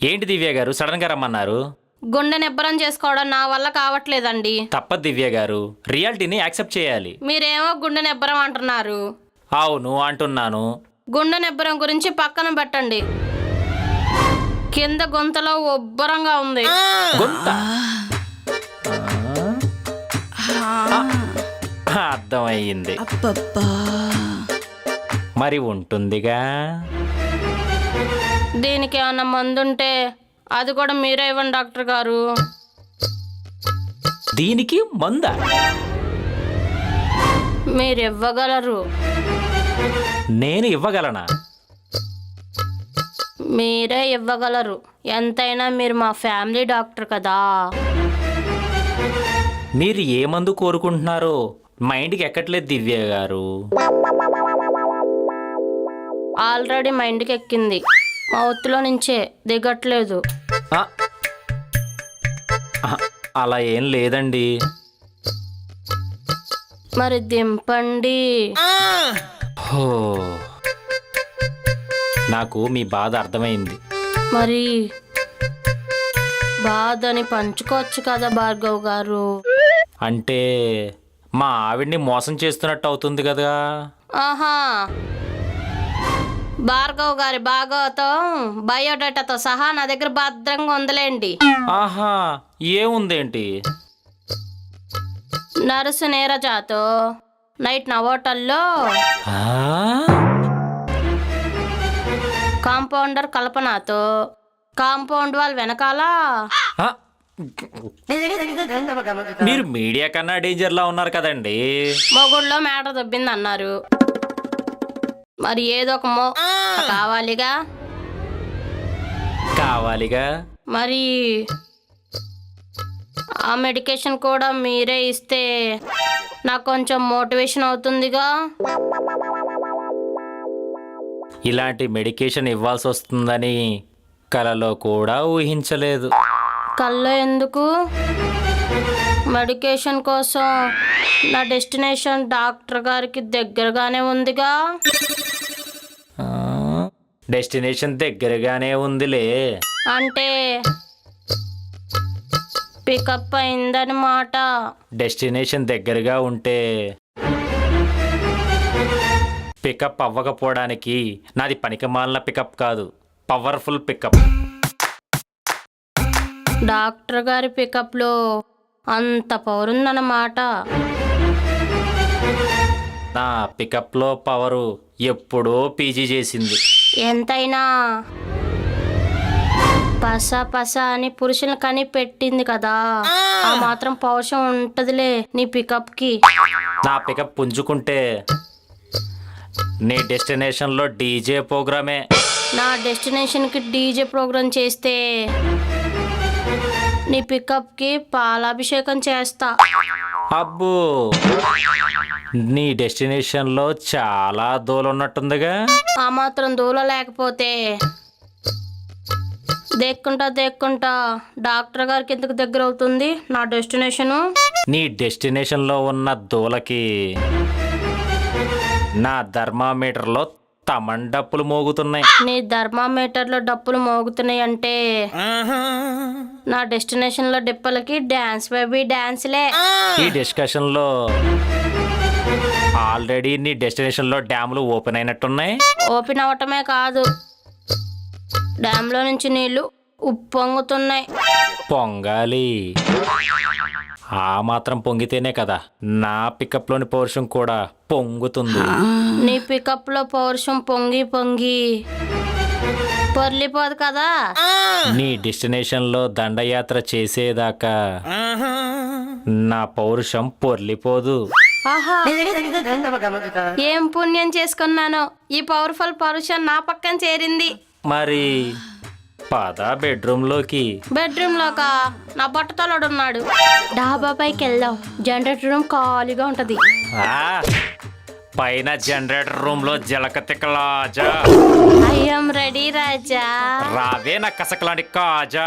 ఏంటి దివ్య గారు సడన్ గా రమ్మన్నారు? గుండె నిబ్బరం చేసుకోవడం నా వల్ల కావట్లేదండి. తప్పదు దివ్య గారు, రియాలిటీని యాక్సెప్ట్ చేయాలి. మీరేమో గుండె నిబ్బరం అంటున్నారు. అవును అంటున్నాను. గుండె నిబ్బరం గురించి పక్కన పెట్టండి. కింద గొంతలో ఉబ్బరంగా ఉంది. గొంత అర్థమయ్యింది. మరి ఉంటుందిగా. దీనికి ఏమన్నా మందుంటే అది కూడా మీరే ఇవ్వండి డాక్టర్ గారు. దీనికి మందా? మీరు ఇవ్వగలరు. నేను ఇవ్వగలనా? మీరే ఇవ్వగలరు. ఎంతైనా మీరు మా ఫ్యామిలీ డాక్టర్ కదా. మీరు ఏ మందు కోరుకుంటున్నారో మైండ్కి ఎక్కట్లేదు దివ్య గారు. ఆల్రెడీ మైండ్కి ఎక్కింది, మౌత్లో నుంచే దిగట్లేదు. ఆ, అలా ఏం లేదండి. మరి దింపండి. హో, నాకు మీ బాధ అర్థమైంది. మరి బాధని పంచుకోవచ్చు కదా భార్గవ్ గారు. అంటే మా ఆవిడ్ని మోసం చేస్తున్నట్టు అవుతుంది కదా. ఆహా, భార్గవ్ గారి భాగవతం బయోడేటాతో సహా నా దగ్గర భద్రంగా ఉందిలేండి. ఆహా, ఏముందేంటి? నర్సు నీరజాతో నైట్ నా హోటల్లో ఆ? కాంపౌండర్ కల్పనతో కాంపౌండ్ వాళ్ళ వెనకాల ఆ? మీరు మీడియా కన్నా డేంజర్లా ఉన్నారు కదండి. మొగుళ్ళో మేడ దొబ్బింది అన్నారు. మరి ఏదో ఒక కావాలిగా. కావాలిగా. మరి ఆ మెడికేషన్ కూడా మీరే ఇస్తే నాకు కొంచెం మోటివేషన్ అవుతుందిగా. ఇలాంటి మెడికేషన్ ఇవ్వాల్సి వస్తుందని కలలో కూడా ఊహించలేదు. కల్లో ఎందుకు? మెడికేషన్ కోసం నా డెస్టినేషన్ డాక్టర్ గారికి దగ్గరగానే ఉందిగా. డెస్టినేషన్ దగ్గరగానే ఉందిలే. అంటే పికప్ అయిందన్నమాట. డెస్టినేషన్ దగ్గరగా ఉంటే పికప్ అవ్వకపోవడానికి నాది పనికిమాలిన పికప్ కాదు, పవర్ఫుల్ పికప్. డాక్టర్ గారి పికప్లో అంత పవర్ ఉందన్నమాట. నా పికప్లో పవరు ఎప్పుడో పీజీ చేసింది. ఎంతైనా పస పస అని పురుషులు కని పెట్టింది కదా, ఆ మాత్రం పౌరుషం ఉంటదిలే నీ పికప్కి. నా పికప్ పుంజుకుంటే నీ డెస్టినేషన్లో డీజే ప్రోగ్రామే. నా డెస్టినేషన్కి డీజే ప్రోగ్రామ్ చేస్తే నీ పికప్కి పాలాభిషేకం చేస్తా. అబ్బో, నీ డెస్టినేషన్లో చాలా దూలున్నట్టుందిగా. ఆ మాత్రం దూల లేకపోతే దేక్కుంటా డాక్టర్ గారికి ఎందుకు దగ్గర అవుతుంది నా డెస్టినేషను. నీ డెస్టినేషన్లో ఉన్న దూలకి నా థర్మామీటర్లో తమండప్పులు మోగుతున్నాయి. నీ థర్మామీటర్లో డప్పులు మోగుతున్నాయి అంటే నా డెస్టినేషన్లో డిప్పలకి డాన్స్ బేబీ డాన్స్లే. ఈ డిస్కషన్లో ఆల్రెడీ నీ డెస్టినేషన్లో డ్యాములు ఓపెన్ అయినట్టున్నాయి. ఓపెన్ అవటమే కాదు, డ్యామ్లో నుంచి నీళ్లు ఉప్పొంగుతున్నాయి. పొంగాలి. ఆ మాత్రం పొంగితేనే కదా నా పికప్లోని పౌరుషం కూడా పొంగుతుంది. నీ పికప్లో పౌరుషం పొంగి పొంగి పొర్లిపోదు కదా. నీ డెస్టినేషన్లో దండయాత్ర చేసేదాకా నా పౌరుషం పొర్లిపోదు. ఆహా, ఏం పుణ్యం చేసుకున్నానో ఈ పవర్ఫుల్ పౌరుషం నా పక్కన చేరింది. మరి పద బెడ్రూమ్లోకి. బెడ్రూమ్ లోక నా బట్టతలోడు ఉన్నాడు. డాబా పైకి వెళ్దాం, జనరేటర్ రూమ్ ఖాళీగా ఉంటది. పైన జనరేటర్ రూమ్ లో జలక తిక్కలాజా. ఐఎమ్ రెడీ రాజా. రావే నా కసకలాంటి కాజా.